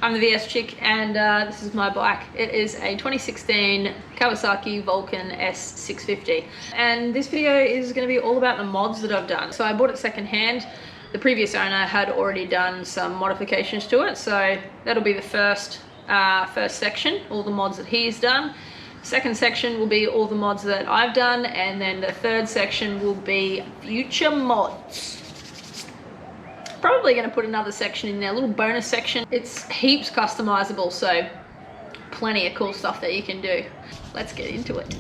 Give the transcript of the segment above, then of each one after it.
I'm the VS chick, and this is my bike. It is a 2016 Kawasaki Vulcan S 650. And this video is going to be all about the mods that I've done. So I bought it secondhand. The previous owner had already done some modifications to it, so that'll be the first section, all the mods that he's done. Second section will be all the mods that I've done, and then the third section will be future mods. Probably going to put another section in there, a little bonus section. It's heaps customizable, so plenty of cool stuff that you can do. Let's get into it.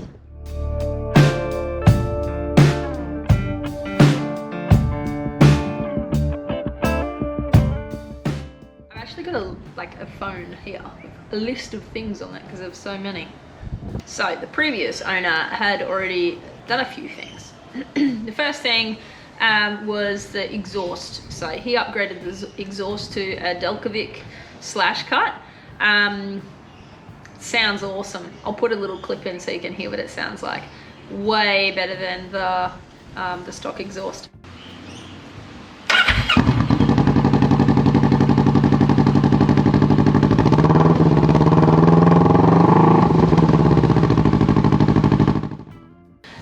I've actually got a phone here, a list of things on it because there's so many. So the previous owner had already done a few things. The first thing was the exhaust. So he upgraded the exhaust to a Delcovic slash cut. Sounds awesome. I'll put a little clip in so you can hear what it sounds like. Way better than the stock exhaust.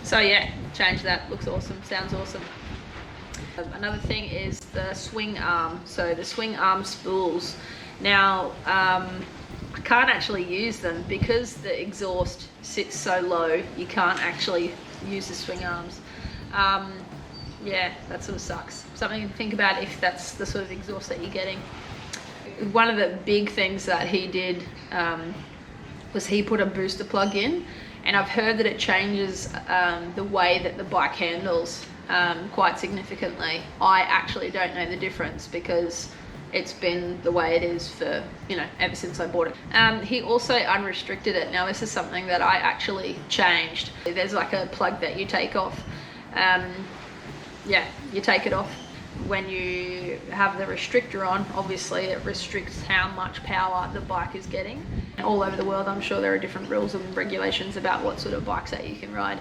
So yeah, change that, looks awesome, sounds awesome. Another thing is the swing arm. So the swing arm spools. Now, I can't actually use them because the exhaust sits so low, you can't actually use the swing arms. Yeah, that sort of sucks. Something to think about if that's the sort of exhaust that you're getting. One of the big things that he did was he put a booster plug in, and I've heard that it changes the way that the bike handles quite significantly. I actually don't know the difference because it's been the way it is for, ever since I bought it. He also unrestricted it. Now this is something that I actually changed. There's like a plug that you take off. Yeah, you take it off. When you have the restrictor on, obviously it restricts how much power the bike is getting. All over the world, I'm sure there are different rules and regulations about what sort of bikes that you can ride.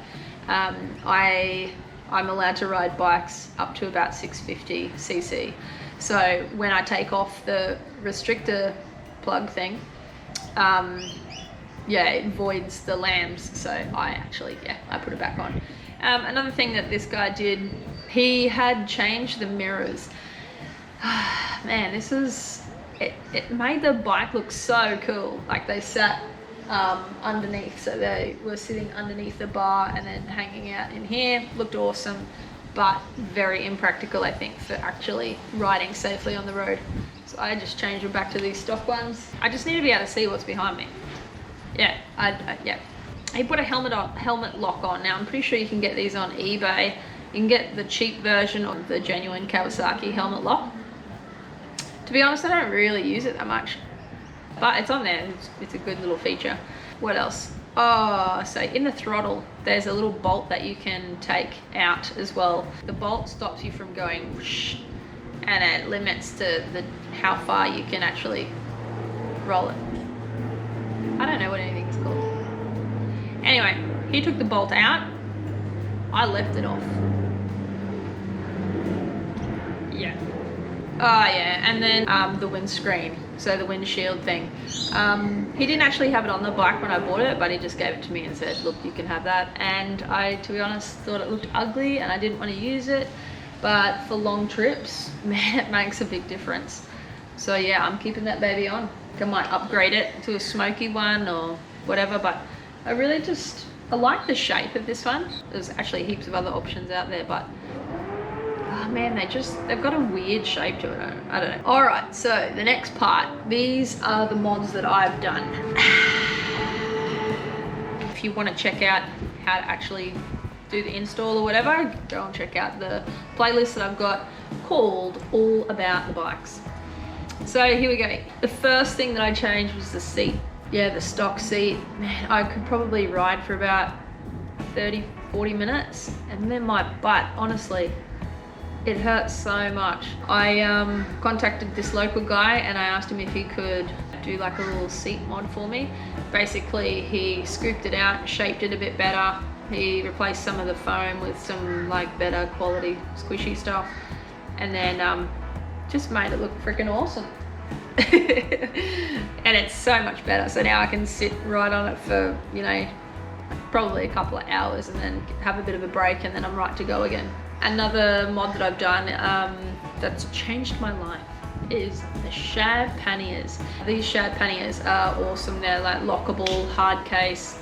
I'm allowed to ride bikes up to about 650cc. So when I take off the restrictor plug thing, yeah, it voids the lambs. So I put it back on. Another thing that this guy did, he had changed the mirrors. Man, it made the bike look so cool. Like they sat underneath, so they were sitting underneath the bar and then hanging out in here. Looked awesome, but very impractical, I think, for actually riding safely on the road. So I just changed them back to these stock ones. I just need to be able to see what's behind me. Yeah, yeah. He put a helmet lock on. Now I'm pretty sure you can get these on eBay. You can get the cheap version of the genuine Kawasaki helmet lock. To be honest, I don't really use it that much, but it's on there. It's a good little feature. What else? Oh, so in the throttle, there's a little bolt that you can take out as well. The bolt stops you from going whoosh, and it limits to how far you can actually roll it. I don't know what anything's called. Anyway, he took the bolt out. I left it off. Yeah. Oh yeah, and then the windscreen, so the windshield thing. He didn't actually have it on the bike when I bought it, but he just gave it to me and said, look, you can have that. And I, to be honest, thought it looked ugly and I didn't want to use it. But for long trips, man, it makes a big difference. So yeah, I'm keeping that baby on. I might upgrade it to a smoky one or whatever, but I like the shape of this one. There's actually heaps of other options out there, but oh man, they've got a weird shape to it. I don't know. All right, so the next part, these are the mods that I've done. If you want to check out how to actually do the install or whatever, go and check out the playlist that I've got called All About the Bikes. So here we go. The first thing that I changed was the seat. Yeah, the stock seat. Man, I could probably ride for about 30-40 minutes, and then my butt, honestly, it hurts so much. I contacted this local guy and I asked him if he could do like a little seat mod for me. Basically, he scooped it out, shaped it a bit better. He replaced some of the foam with some like better quality squishy stuff, and then just made it look freaking awesome. And it's so much better. So now I can sit right on it for, you know, probably a couple of hours and then have a bit of a break, and then I'm right to go again. Another mod that I've done that's changed my life is the shad panniers. These shad panniers are awesome. They're like lockable, hard case,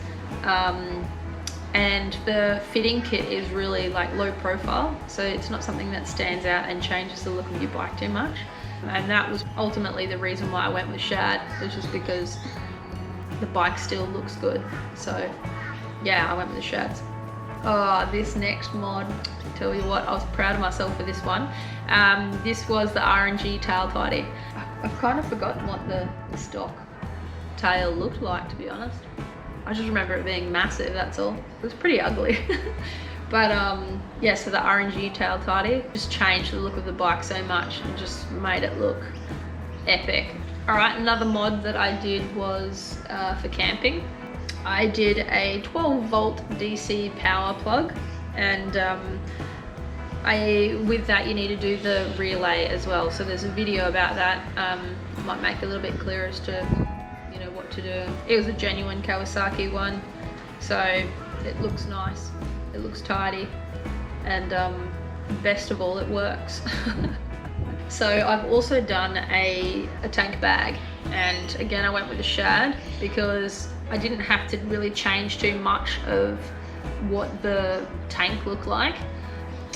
and the fitting kit is really like low profile, so it's not something that stands out and changes the look of your bike too much. And that was ultimately the reason why I went with shad, was just because the bike still looks good. So yeah, I went with the shads. Oh, this next mod, tell you what, I was proud of myself for this one. This was the RNG tail tidy. I've kind of forgotten what the stock tail looked like, to be honest. I just remember it being massive, that's all. It was pretty ugly. But yeah, so the RNG tail tidy just changed the look of the bike so much and just made it look epic. All right, another mod that I did was for camping. I did a 12 volt DC power plug, and with that you need to do the relay as well. So there's a video about that. Might make it a little bit clearer as to, you know, what to do. It was a genuine Kawasaki one, so it looks nice, it looks tidy, and best of all, it works. So I've also done a tank bag, and again I went with a shad because I didn't have to really change too much of what the tank looked like.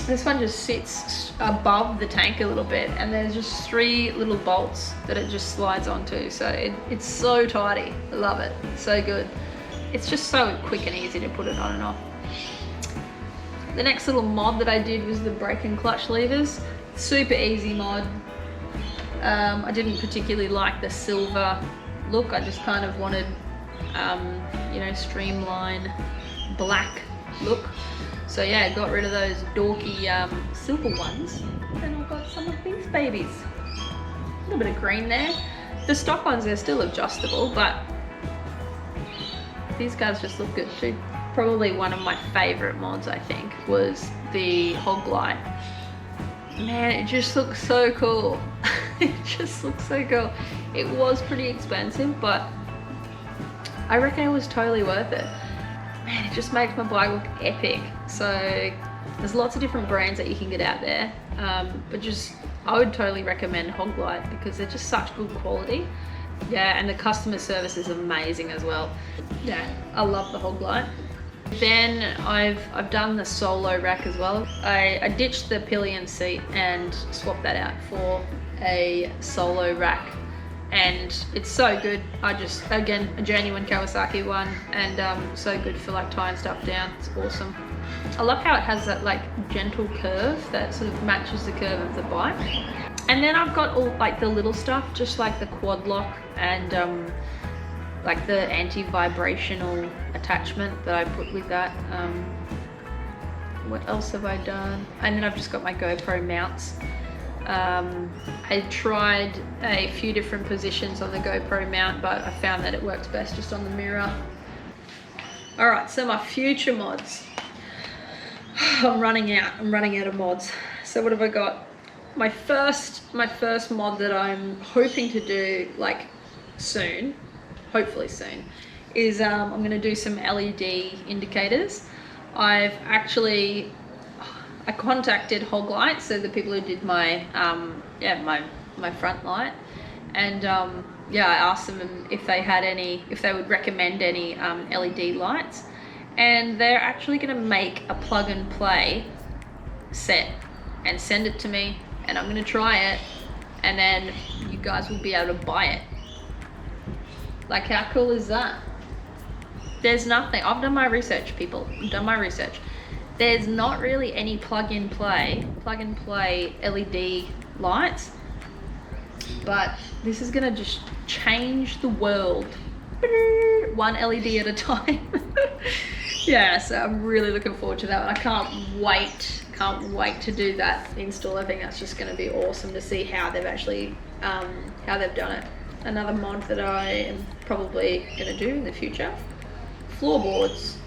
This one just sits above the tank a little bit, and there's just 3 little bolts that it just slides onto, so it's so tidy. I love it, so good. It's just so quick and easy to put it on and off. The next little mod that I did was the brake and clutch levers. Super easy mod. I didn't particularly like the silver look. I just kind of wanted, you know, streamline black look. So yeah, I got rid of those dorky silver ones, and I got some of these babies. A little bit of green there. The stock ones, they're still adjustable, but these guys just look good too. Probably one of my favorite mods, I think, was the hog light. Man, it just looks so cool. It just looks so cool. It was pretty expensive, but I reckon it was totally worth it. Man, it just makes my bike look epic. So there's lots of different brands that you can get out there, but just I would totally recommend Hoglite because they're just such good quality. Yeah, and the customer service is amazing as well. Yeah, I love the Hoglite. Then I've done the solo rack as well. I ditched the pillion seat and swapped that out for a solo rack, and it's so good. I just, again, a genuine Kawasaki one, and so good for like tying stuff down. It's awesome. I love how it has that like gentle curve that sort of matches the curve of the bike. And then I've got all like the little stuff, just like the quad lock and like the anti-vibrational attachment that I put with that. What else have I done? And then I've just got my GoPro mounts. I tried a few different positions on the GoPro mount, but I found that it works best just on the mirror. All right, so my future mods. I'm running out of mods. So what have I got? My first mod that I'm hoping to do like soon, hopefully soon, is I'm going to do some LED indicators. I contacted Hoglite, so the people who did my my front light, and yeah, I asked them if they would recommend any LED lights, and they're actually going to make a plug and play set and send it to me, and I'm going to try it, and then you guys will be able to buy it. Like, how cool is that? There's nothing. I've done my research, people. I've done my research. There's not really any plug-and-play LED lights, but this is gonna just change the world, one LED at a time. Yeah, so I'm really looking forward to that one. I can't wait to do that install. I think that's just gonna be awesome to see how they've actually how they've done it. Another mod that I am probably gonna do in the future, floorboards.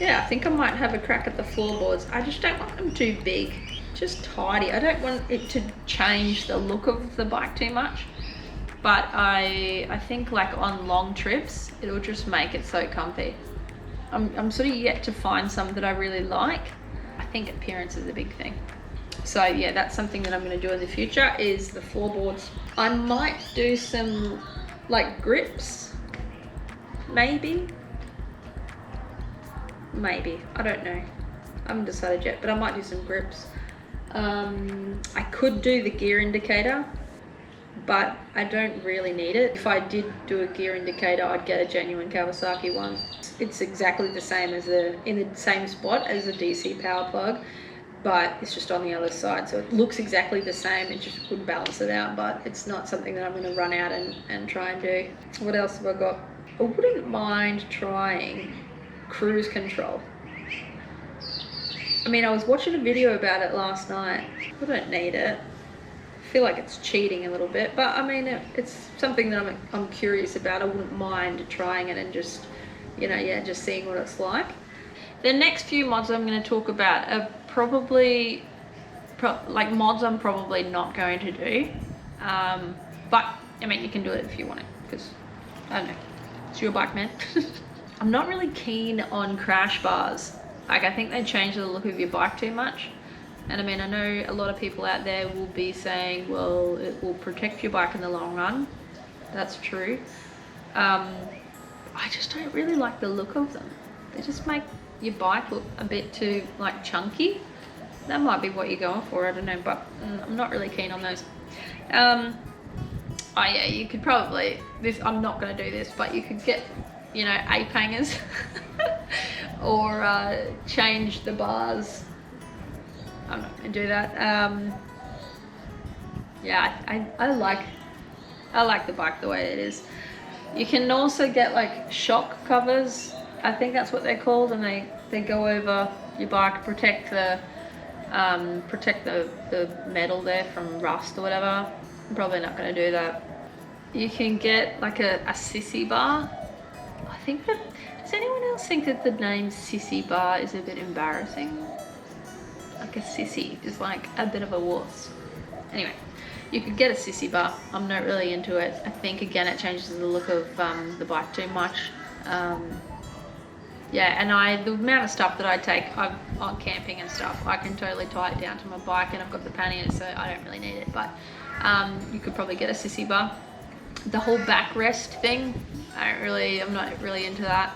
Yeah, I think I might have a crack at the floorboards. I just don't want them too big, just tidy. I don't want it to change the look of the bike too much. but I think like on long trips, it'll just make it so comfy. I'm sort of yet to find some that I really like. I think appearance is a big thing. So yeah, that's something that I'm going to do in the future, is the floorboards. I might do some like grips, maybe, I don't know, I haven't decided yet, but I might do some grips. I could do the gear indicator, but I don't really need it. If I did do a gear indicator, I'd get a genuine Kawasaki one. It's exactly the same as in the same spot as the DC power plug, but it's just on the other side, so it looks exactly the same. It just would balance it out, but it's not something that I'm going to run out and try and do. What else have I got? I wouldn't mind trying cruise control. I mean, I was watching a video about it last night. I don't need it. I feel like it's cheating a little bit, but I mean, it's something that I'm curious about. I wouldn't mind trying it and just, you know, yeah, just seeing what it's like. The next few mods I'm going to talk about are probably like mods I'm probably not going to do, but I mean, you can do it if you want it, because I don't know, it's your bike, man. I'm not really keen on crash bars. Like, I think they change the look of your bike too much. And I mean, I know a lot of people out there will be saying, well, it will protect your bike in the long run. That's true. I just don't really like the look of them. They just make your bike look a bit too like chunky. That might be what you're going for, I don't know, but I'm not really keen on those. Oh yeah, you could probably, I'm not going to do this, but you could get, you know, ape hangers or change the bars. I'm not going to do that. Yeah, I like the bike the way it is. You can also get like shock covers. I think that's what they're called, and they go over your bike, protect the metal there from rust or whatever. I'm probably not going to do that. You can get like a sissy bar. I think that, does anyone else think that the name sissy bar is a bit embarrassing? Like a sissy is like a bit of a wuss. Anyway, you could get a sissy bar. I'm not really into it. I think again it changes the look of the bike too much. Yeah, and the amount of stuff that I take on camping and stuff, I can totally tie it down to my bike, and I've got the pannier, so I don't really need it. But you could probably get a sissy bar. The whole backrest thing, I'm not really into that.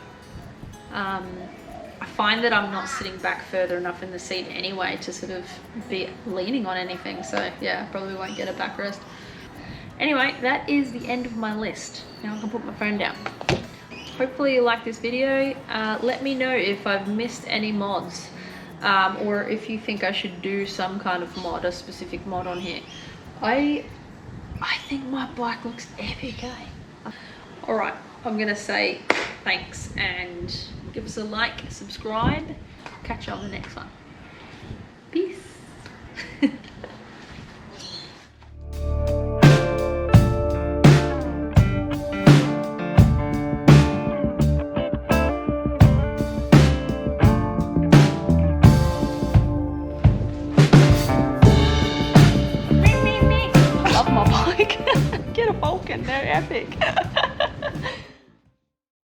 I find that I'm not sitting back further enough in the seat anyway to sort of be leaning on anything, so yeah, I probably won't get a backrest. Anyway, that is the end of my list. Now I can put my phone down. Hopefully you like this video. Let me know if I've missed any mods, or if you think I should do some kind of mod, a specific mod on here. I think my bike looks epic, eh? Alright, I'm gonna say thanks and give us a like, subscribe. Catch you on the next one. Peace. I love my bike. Get a Vulcan, they're epic.